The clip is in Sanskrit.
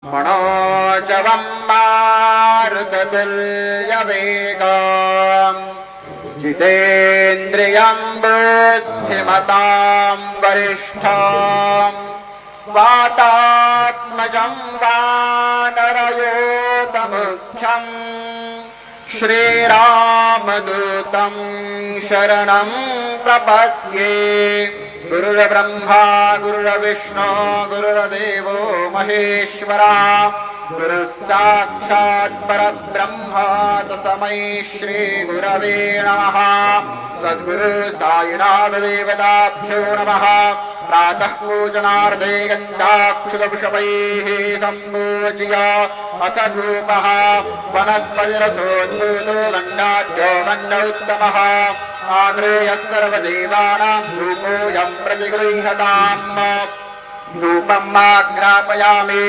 मनोजवं मारुततुल्यवेगम् जितेन्द्रियं बुद्धिमतां वरिष्ठम् वातात्मजं वानरयोतमुख्यम् श्रीरामदूतं शरणं प्रपद्ये। गुरुर्ब्रह्मा गुरुर्विष्णु गुरुर्देवो महेश्वरा गुरुः साक्षात् परब्रह्म तस्मै श्रीगुरवे नमः। सद्गुरु साईनाथ देवताभ्यो नमः। प्रातः पूजनार्थे गन्धाक्षुतपुष्पैः सम्पूज्य अथ धूपः वनस्पतिरसोद्भूतो गन्धाढ्यो गन्धोत्तमः आग्रेयः सर्वदेवानां धूपोऽयं प्रतिगृह्यताम्। धूपम् आग्रापयामि